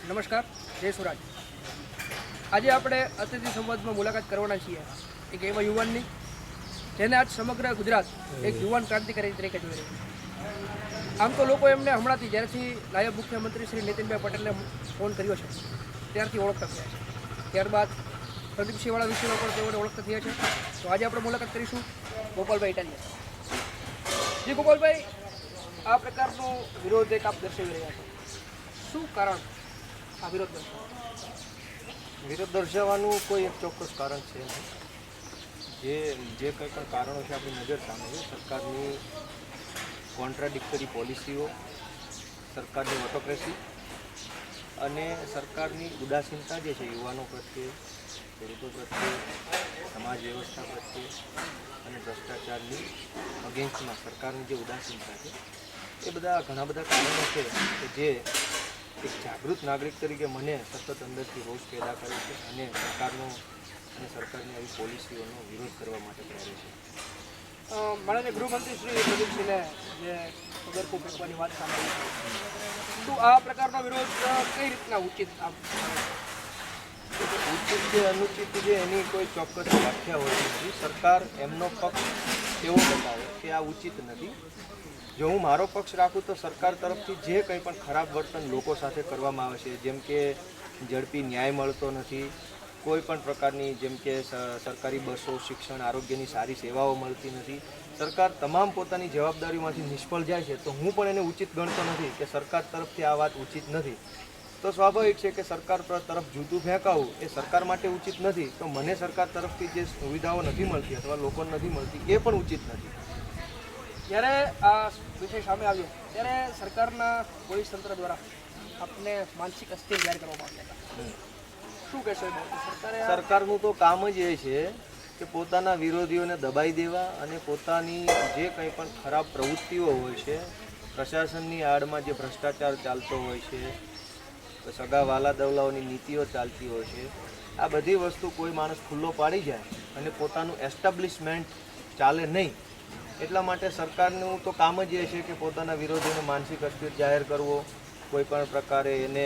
નમસ્કાર, જય સુરાજ. આજે આપણે અતિથિ સંવાદમાં મુલાકાત કરવાના છીએ એક એવા યુવાનની જેને આજ સમગ્ર ગુજરાત એક યુવાન ક્રાંતિકારી તરીકે જોઈ રહ્યું છે. આમ તો લોકો એમને હમણાંથી જ્યારથી નાયબ મુખ્યમંત્રી શ્રી નીતિનભાઈ પટેલને ફોન કર્યો છે ત્યારથી ઓળખતા થયા છે. ત્યારબાદ પ્રદીપસિંહવાળા વિષયમાં પણ તેઓને ઓળખતા થયા છે. તો આજે આપણે મુલાકાત કરીશું ગોપાલભાઈ ઇટાલિયા. જી ગોપાલભાઈ, આ પ્રકારનો વિરોધ એક આપ દર્શાવી રહ્યા છો, શું કારણ આ વિરોધ દર્શાવવાનો? વિરોધ દર્શાવવાનું કોઈ એક ચોક્કસ કારણ છે નહીં. જે કંઈ પણ કારણો છે આપણી નજર સામે છે. સરકારની કોન્ટ્રાડિક્ટરી પોલિસીઓ, સરકારની ઓટોક્રેસી અને સરકારની ઉદાસીનતા જે છે યુવાનો પ્રત્યે, ખેડૂતો પ્રત્યે, સમાજ વ્યવસ્થા પ્રત્યે અને ભ્રષ્ટાચારની અગેન્સ્ટમાં સરકારની જે ઉદાસીનતા છે, એ બધા ઘણા બધા કારણો છે કે જે એક જાગૃત નાગરિક તરીકે મને સતત અંદરથી રોષ પેદા કરે છે અને સરકારની આવી પોલિસીઓનો વિરોધ કરવા માટે પ્રેરે છે. માનનીય ગૃહમંત્રી શ્રી પ્રદીપસિંહને જે પગરખું ફેંકવાની વાત સામે આવી છે, શું આ પ્રકારનો વિરોધ કઈ રીતના ઉચિત ઉચિત કે અનુચિત છે એની કોઈ ચોક્કસ વ્યાખ્યા હોતી નથી. સરકાર એમનો પક્ષ એવો બતાવે કે આ ઉચિત નથી. જો હું મારો પક્ષ રાખું તો સરકાર તરફથી જે કંઈ પણ ખરાબ વર્તન લોકો સાથે કરવામાં આવે છે, જેમ કે ઝડપી ન્યાય મળતો નથી, કોઈ પણ પ્રકારની જેમ કે સરકારી બસો, શિક્ષણ, આરોગ્યની સારી સેવાઓ મળતી નથી, સરકાર તમામ પોતાની જવાબદારીમાંથી નિષ્ફળ જાય છે, તો હું પણ એને ઉચિત ગણતો નથી કે સરકાર તરફથી આ વાત ઉચિત નથી. તો સ્વાભાવિક છે કે સરકાર તરફ જૂતું ફેંકાવું એ સરકાર માટે ઉચિત નથી, તો મને સરકાર તરફથી જે સુવિધાઓ નથી મળતી અથવા લોકોને નથી મળતી એ પણ ઉચિત નથી. જ્યારે આ વિષય સામે આવ્યો ત્યારે સરકારના પોલીસ તંત્ર દ્વારા આપને માનસિક અસ્થિર જાહેર કરવામાં આવ્યા હતા. શું કહેશો એ બાબતે? સરકારનું તો કામ જ એ છે કે પોતાના વિરોધીઓને દબાઈ દેવા અને પોતાની જે કંઈ પણ ખરાબ પ્રવૃત્તિઓ હોય છે, પ્રશાસનની આડમાં જે ભ્રષ્ટાચાર ચાલતો હોય છે, સગા વાલા દવલાઓની નીતિઓ ચાલતી હોય છે, આ બધી વસ્તુ કોઈ માણસ ખુલ્લો પાડી જાય અને પોતાનું એસ્ટાબ્લિશમેન્ટ ચાલે નહીં, એટલા માટે સરકારનું તો કામ જ એ છે કે પોતાના વિરોધીઓને માનસિક અસ્થિર જાહેર કરવો, કોઈ પણ પ્રકારે એને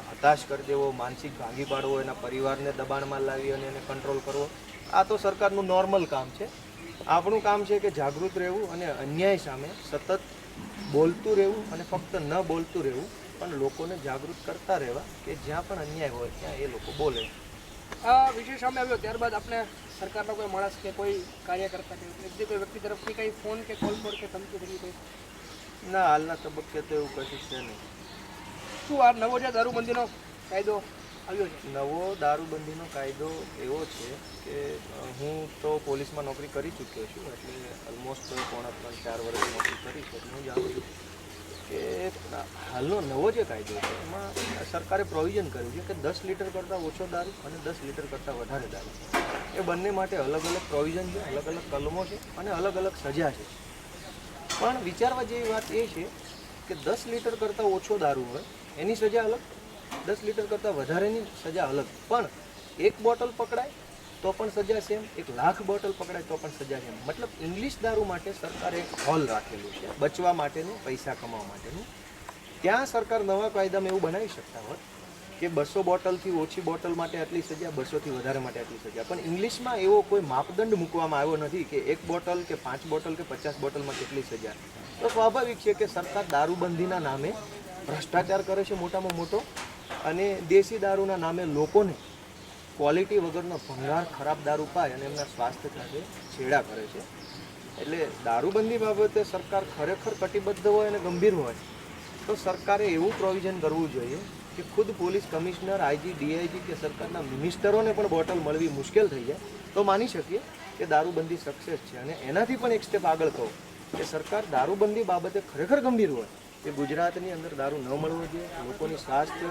હતાશ કરી દેવો, માનસિક ભાંગી પાડવો, એના પરિવારને દબાણમાં લાવી અને એને કંટ્રોલ કરવો. આ તો સરકારનું નોર્મલ કામ છે. આપણું કામ છે કે જાગૃત રહેવું અને અન્યાય સામે સતત બોલતું રહેવું અને ફક્ત ન બોલતું રહેવું પણ લોકોને જાગૃત કરતા રહેવા કે જ્યાં પણ અન્યાય હોય ત્યાં એ લોકો બોલે. આ વિષય સામે આવ્યો ત્યારબાદ આપણે સરકારનો કોઈ માણસ કે કોઈ કાર્યકર્તા કે કોઈ વ્યક્તિ તરફથી કંઈ ફોન કે કોલ પર કે ધમકી થઈ કોઈ? ના, હાલના તબક્કે તો એવું કશું છે નહીં. શું આ નવો જે દારૂબંધીનો કાયદો આવ્યો છે? નવો દારૂબંધીનો કાયદો એવો છે કે હું તો પોલીસમાં નોકરી કરી ચૂક્યો છું, એટલે ઓલમોસ્ટ 3.5-4 વર્ષ નોકરી કરી છે. હું જાણું છું કે હાલનો નવો જે કાયદો છે એમાં સરકારે પ્રોવિઝન કર્યું છે કે 10 લીટર કરતાં ઓછો દારૂ અને 10 લીટર કરતાં વધારે દારૂ, એ બંને માટે અલગ અલગ પ્રોવિઝન છે, અલગ અલગ કલમો છે અને અલગ અલગ સજા છે. પણ વિચારવા જેવી વાત એ છે કે 10 લીટર કરતાં ઓછો દારૂ હોય એની સજા અલગ, 10 લીટર કરતાં વધારેની સજા અલગ. પણ 1 બોટલ પકડાય તો પણ સજા સેમ, 1 લાખ બોટલ પકડાય તો પણ સજા સેમ. મતલબ ઇંગ્લિશ દારૂ માટે સરકારે એક હોલ રાખેલું છે બચવા માટેનું, પૈસા કમાવા માટેનું. ત્યાં સરકાર નવા કાયદામાં એવું બનાવી શકતા હોત કે 200 બોટલથી ઓછી બોટલ માટે આટલી સજા, 200થી વધારે માટે આટલી સજા. પણ ઇંગ્લિશમાં એવો કોઈ માપદંડ મૂકવામાં આવ્યો નથી કે 1 બોટલ કે 5 બોટલ કે 50 બોટલમાં કેટલી સજા. તો સ્વાભાવિક છે કે સરકાર દારૂબંધીના નામે ભ્રષ્ટાચાર કરે છે મોટામાં મોટો, અને દેશી દારૂના નામે લોકોને ક્વોલિટી વગરનો ભંગાર ખરાબ દારૂ પાય અને એમના સ્વાસ્થ્ય સાથે છેડા કરે છે. એટલે દારૂબંધી બાબતે સરકાર ખરેખર કટિબદ્ધ હોય અને ગંભીર હોય તો સરકારે એવું પ્રોવિઝન કરવું જોઈએ કે ખુદ પોલીસ કમિશનર, આઈજી, ડીઆઈજી કે સરકારના મિનિસ્ટરોને પણ બોટલ મળવી મુશ્કેલ થઈ જાય તો માની શકીએ કે દારૂબંધી સક્સેસ છે. અને એનાથી પણ એક સ્ટેપ આગળ કહું કે સરકાર દારૂબંધી બાબતે ખરેખર ગંભીર હોય કે ગુજરાતની અંદર દારૂ ન મળવો જોઈએ, લોકોની સ્વાસ્થ્ય,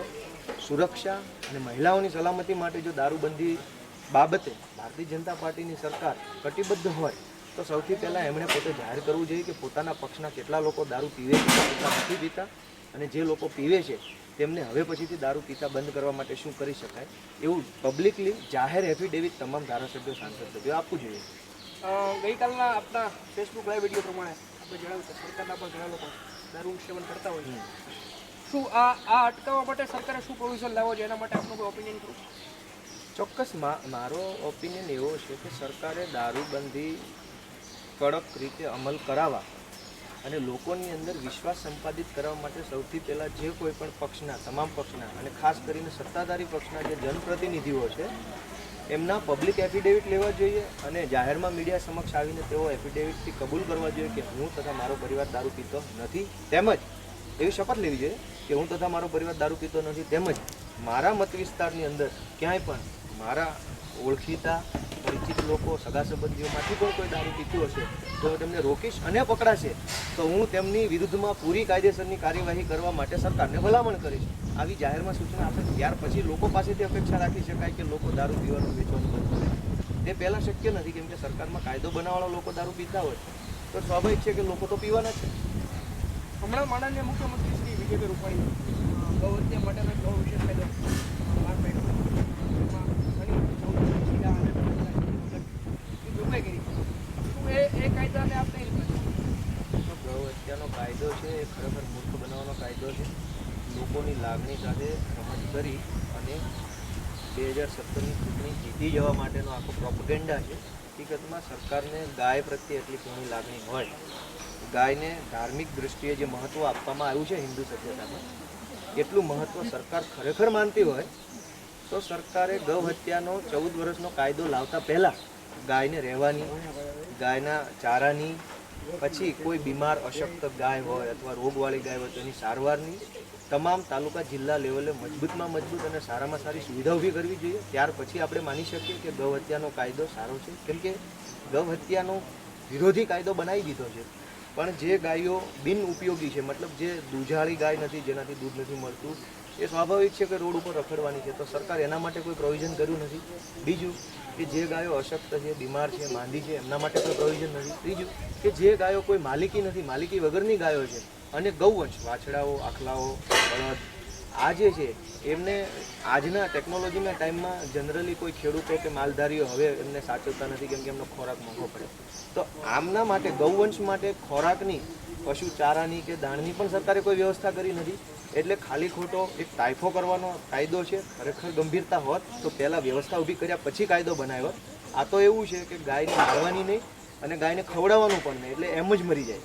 સુરક્ષા અને મહિલાઓની સલામતી માટે જો દારૂબંધી બાબતે ભારતીય જનતા પાર્ટીની સરકાર કટિબદ્ધ હોય તો સૌથી પહેલાં એમણે પોતે જાહેર કરવું જોઈએ કે પોતાના પક્ષના કેટલા લોકો દારૂ પીવે છે, કેટલા નથી પીતા, અને જે લોકો પીવે છે તેમને હવે પછીથી દારૂ પીતા બંધ કરવા માટે શું કરી શકાય, એવું પબ્લિકલી જાહેર એફિડેવિટ તમામ ધારાસભ્યો, સાંસદ સભ્યો આપવું જોઈએ. ગઈકાલના આપણા ફેસબુક લાઈવ વિડીયો પ્રમાણે આપણે જણાવ્યું કે સરકારના પણ ઘણા લોકો દારૂ સેવન કરતા હોય છે. શું આ અટકાવવા માટે સરકારે શું પ્રોવિઝન લાવવો જોઈએ એના માટે આપનું કોઈ ઓપિનિયન કરું? ચોક્કસ મારો ઓપિનિયન એવો છે કે સરકારે દારૂબંધી કડક રીતે અમલ કરાવવા અને લોકોની અંદર વિશ્વાસ સંપાદિત કરવા માટે સૌથી પહેલાં જે કોઈ પણ પક્ષના, તમામ પક્ષના અને ખાસ કરીને સત્તાધારી પક્ષના જે જનપ્રતિનિધિઓ છે એમના પબ્લિક એફિડેવિટ લેવા જોઈએ અને જાહેરમાં મીડિયા સમક્ષ આવીને તેઓ એફિડેવિટથી કબૂલ કરવા જોઈએ કે હું તથા મારો પરિવાર દારૂ પીતો નથી, તેમજ એવી શપથ લેવી જોઈએ કે હું તથા મારો પરિવાર દારૂ પીતો નથી, તેમજ મારા મત વિસ્તારની અંદર ક્યાંય પણ મારા ઓળખીતા પરિચિત લોકો, સગા સંબંધીઓમાંથી પણ કોઈ દારૂ પીતું હશે તો હું તેમને રોકીશ અને પકડાશે તો હું તેમની વિરુદ્ધમાં પૂરી કાયદેસરની કાર્યવાહી કરવા માટે સરકારને ભલામણ કરીશ. આવી જાહેરમાં સૂચના આપે ત્યાર પછી લોકો પાસેથી અપેક્ષા રાખી શકાય કે લોકો દારૂ પીવાનું વેચવાનું બંધ કરે. તે પહેલાં શક્ય નથી, કેમ કે સરકારમાં કાયદો બનાવવાળા લોકો દારૂ પીતા હોય તો સ્વાભાવિક છે કે લોકો તો પીવાના છે. હમણાં માનનીય મુખ્યમંત્રી શ્રી વિજયભાઈ રૂપાણી ગૌ હત્યા માટેનો ગૌ વિશેષ કાયદો બહાર પાડ્યો. એમાં ઘણી છેડા અને જોગવાઈ કરી. શું એ કાયદાને આપ કઈ રીતે ગૌ હત્યાનો કાયદો છે એ ખરેખર મૂર્ખ બનાવવાનો કાયદો છે. લોકોની લાગણી સાથે રમત કરી અને 2017ની ચૂંટણી જીતી જવા માટેનો આખો પ્રોપગેન્ડા છે. હકીકતમાં સરકારને ગાય પ્રત્યે એટલી ઘણી લાગણી હોય, ગાયને ધાર્મિક દૃષ્ટિએ જે મહત્ત્વ આપવામાં આવ્યું છે હિન્દુ સભ્યતામાં, એટલું મહત્ત્વ સરકાર ખરેખર માનતી હોય તો સરકારે ગૌ હત્યાનો 14 વર્ષનો કાયદો લાવતા પહેલાં ગાયને રહેવાની, ગાયના ચારાની, પછી કોઈ બીમાર અશક્ત ગાય હોય અથવા રોગવાળી ગાય હોય તો એની સારવારની તમામ તાલુકા જિલ્લા લેવલે મજબૂતમાં મજબૂત અને સારામાં સારી સુવિધા ઊભી કરવી જોઈએ. ત્યાર પછી આપણે માની શકીએ કે ગૌ હત્યાનો કાયદો સારો છે, કેમ કે ગૌ હત્યાનો વિરોધી કાયદો બનાવી દીધો છે. પણ જે ગાયો બિન ઉપયોગી છે, મતલબ જે દૂધાળી ગાય નથી, જેનાથી દૂધ નથી મળતું, એ સ્વાભાવિક છે કે રોડ ઉપર રખડવાની છે, તો સરકાર એના માટે કોઈ પ્રોવિઝન કર્યું નથી. બીજું કે જે ગાયો અશક્ત છે, બીમાર છે, માંદી છે, એમના માટે કોઈ પ્રોવિઝન નથી. ત્રીજું કે જે ગાયો કોઈ માલિકી નથી, માલિકી વગરની ગાયો છે અને ગૌવંશ, વાછડાઓ, આખલાઓ, બળદ, આ જે છે એમને આજના ટેકનોલોજીના ટાઈમમાં જનરલી કોઈ ખેડૂતો કે માલધારીઓ હવે એમને સાચવતા નથી, કેમ કે એમનો ખોરાક મોંઘો પડે. તો આમના માટે ગૌવંશ માટે ખોરાકની, પશુ ચારાની કે દાણની પણ સરકારે કોઈ વ્યવસ્થા કરી નથી. એટલે ખાલી ખોટો એક તાઇફો કરવાનો કાયદો છે. ખરેખર ગંભીરતા હોત તો પહેલાં વ્યવસ્થા ઊભી કર્યા પછી કાયદો બનાવ્યો. આ તો એવું છે કે ગાયને મારવાની નહીં અને ગાયને ખવડાવવાનું પણ નહીં, એટલે એમ જ મરી જાય.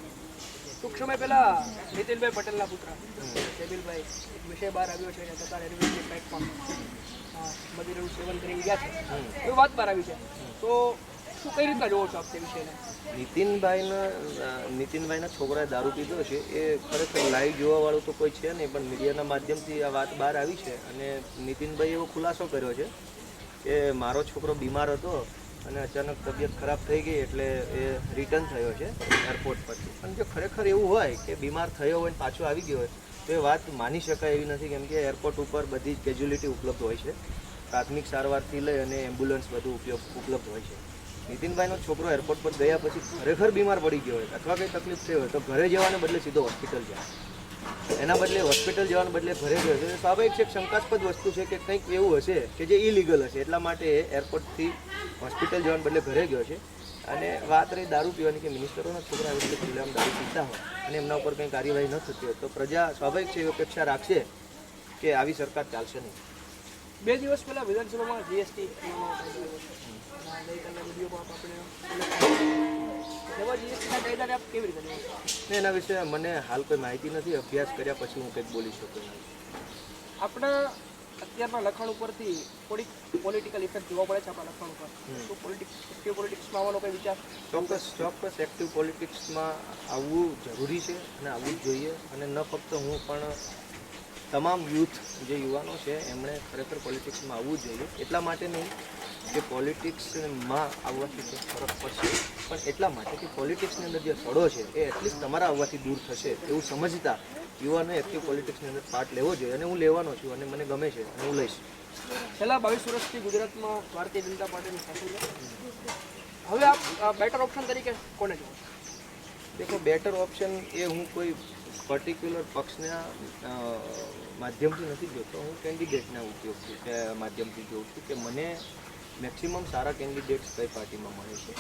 ટૂંક સમય પહેલા નીતિનભાઈ પટેલના પુત્ર સેબિલભાઈ એક વિષય બહાર આવ્યો છે કે સરકાર એડમિશન બેંકમાં મદીનું સેવન કરી ગયા છે, એવી વાત બહાર આવી છે. તો શું કઈ રીતના જોવો છો આપ તે વિષયને? નીતિનભાઈના છોકરાએ દારૂ પીધો છે એ ખરેખર લાઈવ જોવાવાળું તો કોઈ છે નહીં, પણ મીડિયાના માધ્યમથી આ વાત બહાર આવી છે અને નીતિનભાઈ એવો ખુલાસો કર્યો છે કે મારો છોકરો બીમાર હતો અને અચાનક તબિયત ખરાબ થઈ ગઈ એટલે એ રિટર્ન થયો છે એરપોર્ટ પરથી. અને જો ખરેખર એવું હોય કે બીમાર થયો હોય ને પાછો આવી ગયો હોય તો એ વાત માની શકાય એવી નથી, કેમ કે એરપોર્ટ ઉપર બધી જ કેજ્યુલિટી ઉપલબ્ધ હોય છે. પ્રાથમિક સારવારથી લઈ અને એમ્બ્યુલન્સ બધું ઉપલબ્ધ હોય છે. નીતિનભાઈનો છોકરો એરપોર્ટ પર ગયા પછી ખરેખર બીમાર પડી ગયો હોય અથવા કંઈ તકલીફ થઈ હોય તો ઘરે જવાને બદલે સીધો હોસ્પિટલ જાય, એના બદલે હોસ્પિટલ જવાને બદલે ઘરે ગયો છે. સ્વાભાવિક છે, શંકાસ્પદ વસ્તુ છે કે કંઈક એવું હશે કે જે ઇલીગલ હશે, એટલા માટે એરપોર્ટથી હોસ્પિટલ જવાને બદલે ઘરે ગયો છે. અને વાત રહી દારૂ પીવાની, કે મિનિસ્ટરોના છોકરા આવી રીતે ખુલ્લેઆમ દારૂ પીતા હોય અને એમના ઉપર કંઈ કાર્યવાહી ન થતી હોય તો પ્રજા સ્વાભાવિક છે એવી અપેક્ષા રાખશે કે આવી સરકાર ચાલશે નહીં. 2 દિવસ પહેલા વિધાનસભામાં જીએસટી કાયદાને આપ કેવી રીતે જોવો? એના વિશે મને હાલ કોઈ માહિતી નથી, અભ્યાસ કર્યા પછી હું કંઈક બોલી શકું. આપણા અત્યારના લખાણ ઉપરથી થોડીક પોલિટિકલ ઇફેક્ટ જોવા મળે છે આપણા લખાણ ઉપર. તો એક્ટિવ પોલિટિક્સમાં આવવાનો કોઈ વિચાર? ચોક્કસ એક્ટિવ પોલિટિક્સમાં આવવું જરૂરી છે અને આવવું જ જોઈએ. અને ન ફક્ત હું પણ તમામ યુથ જે યુવાનો છે એમણે ખરેખર પોલિટિક્સમાં આવવું જ જોઈએ. એટલા માટે નહીં કે પોલિટિક્સમાં આવવાથી કંઈક ફરક પડશે, પણ એટલા માટે કે પોલિટિક્સની અંદર જે સડો છે એ એટલીસ્ટ તમારા આવવાથી દૂર થશે એવું સમજતા યુવાનોએ એક્ટિવ પોલિટિક્સની અંદર પાર્ટ લેવો જોઈએ. અને હું લેવાનો છું અને મને ગમે છે અને હું લઈશ. છેલ્લા 22 વર્ષથી ગુજરાતમાં ભારતીય જનતા પાર્ટીની શાસન છે. હવે આપ બેટર ઓપ્શન તરીકે કોને જોવો? દેખો, બેટર ઓપ્શન એ હું કોઈ પર્ટિક્યુલર પક્ષના માધ્યમથી નથી જોતો, હું કેન્ડિડેટના ઉપયોગથી કે માધ્યમથી જોઉં છું કે મને મેક્સિમમ સારા કેન્ડિડેટ્સ કઈ પાર્ટીમાં મળે છે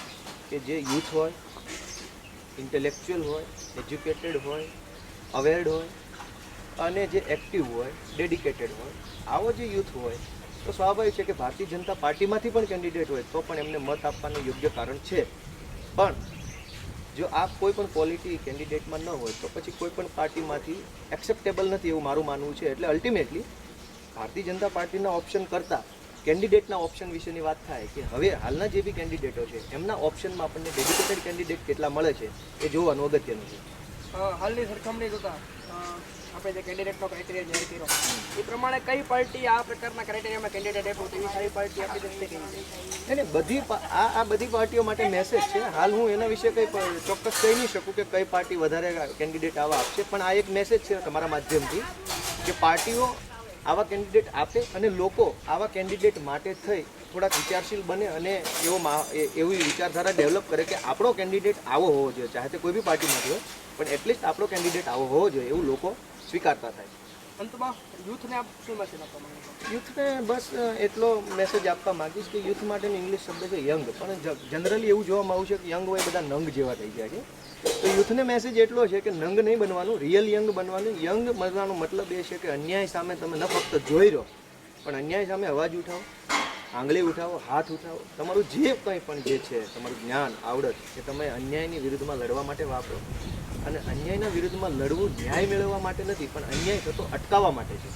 કે જે યુથ હોય, ઇન્ટેલેક્ચ્યુઅલ હોય, એજ્યુકેટેડ હોય, અવેર્ડ હોય અને જે એક્ટિવ હોય, ડેડિકેટેડ હોય, આવો જે યુથ હોય તો સ્વાભાવિક છે કે ભારતીય જનતા પાર્ટીમાંથી પણ કેન્ડિડેટ હોય તો પણ એમને મત આપવાનું યોગ્ય કારણ છે. પણ જો આ કોઈ પણ ક્વોલિટી કેન્ડિડેટમાં ન હોય તો પછી કોઈ પણ પાર્ટીમાંથી એક્સેપ્ટેબલ નથી એવું મારું માનવું છે. એટલે અલ્ટિમેટલી ભારતીય જનતા પાર્ટીના ઓપ્શન કરતાં કેન્ડિડેટના ઓપ્શન વિશેની વાત થાય કે હવે હાલના જે બી કેન્ડિડેટો છે એમના ઓપ્શનમાં આપણને ડેડિકેટેડ કેન્ડિડેટ કેટલા મળે છે એ જોવાનું અગત્યનું છે. હાલની સરખામણી જોતા આપણે જે કેન્ડિડેટનો ક્રાઇટેરિયા જાહેર કર્યો એ પ્રમાણે કઈ પાર્ટી આ પ્રકારના ક્રાઇટેરિયામાં કેન્ડિડેટ આપ્યું તેવી સારી પાર્ટી આપણી દ્રષ્ટિએ કઈ છે? એને આ બધી પાર્ટીઓ માટે મેસેજ છે. હાલ હું એના વિશે કંઈ ચોક્કસ કહી નહીં શકું કે કઈ પાર્ટી વધારે કેન્ડિડેટ આવા આપશે, પણ આ એક મેસેજ છે તમારા માધ્યમથી કે પાર્ટીઓ આવા કેન્ડિડેટ આપે અને લોકો આવા કેન્ડિડેટ માટે થઈ થોડાક વિચારશીલ બને અને એવી વિચારધારા ડેવલપ કરે કે આપણો કેન્ડિડેટ આવો હોવો જોઈએ, ચાહે તે કોઈ બી પાર્ટીમાંથી હોય પણ એટલીસ્ટ આપણો કેન્ડિડેટ આવો હોવો જોઈએ એવું લોકો સ્વીકારતા થાય. અંતમાં યુથને આપ શું મેસેજ આપવા માંગો છો? યુથને બસ એટલો મેસેજ આપવા માંગીશ કે યુથ માટેનો ઇંગ્લિશ શબ્દ છે યંગ, પણ જનરલી એવું જોવામાં આવ્યું છે કે યંગ હોય બધા નંગ જેવા થઈ ગયા છે. તો યુથને મેસેજ એટલો છે કે નંગ નહીં બનવાનું, રિયલ યંગ બનવાનું. યંગ બનવાનો મતલબ એ છે કે અન્યાય સામે તમે ન ફક્ત જોઈ રહો પણ અન્યાય સામે અવાજ ઉઠાવો, આંગળી ઉઠાવો, હાથ ઉઠાવો. તમારું જે કંઈ પણ જે છે તમારું જ્ઞાન, આવડત એ તમે અન્યાયની વિરુદ્ધમાં લડવા માટે વાપરો. અને અન્યાયના વિરુદ્ધમાં લડવું ન્યાય મેળવવા માટે નથી પણ અન્યાય થતો અટકાવવા માટે છે.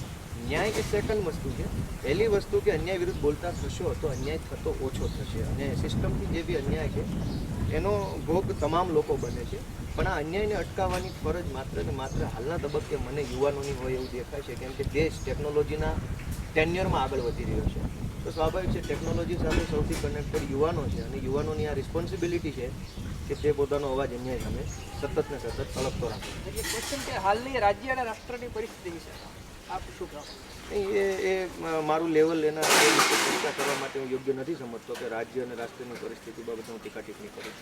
ન્યાય એ સેકન્ડ વસ્તુ છે. પહેલી વસ્તુ કે અન્યાય વિરુદ્ધ બોલતા થશો તો અન્યાય થતો ઓછો થશે અને સિસ્ટમથી જે બી અન્યાય છે એનો ભોગ તમામ લોકો બને છે. પણ આ અન્યાયને અટકાવવાની ફરજ માત્ર ને માત્ર હાલના તબક્કે મને યુવાનોની હોય એવું દેખાય છે, કેમ કે દેશ ટેકનોલોજીના ટેન્યુરમાં આગળ વધી રહ્યો છે. તો સ્વાભાવિક છે ટેકનોલોજી સાથે સૌથી કનેક્ટેડ યુવાનો છે અને યુવાનોની આ રિસ્પોન્સિબિલિટી છે કે તે પોતાનો અવાજ અન્યાય સામે સતત ને સતત સળગતો રાખે. એટલે ક્વેશ્ચન કે હાલની રાજ્ય અને રાષ્ટ્રની પરિસ્થિતિ વિશે આપ શું કહો? એ મારું લેવલ એના એ વિશે ચર્ચા કરવા માટે હું યોગ્ય નથી સમજતો કે રાજ્ય અને રાષ્ટ્રની પરિસ્થિતિ બાબતે હું ટીકા ટિપ્પણી કરું.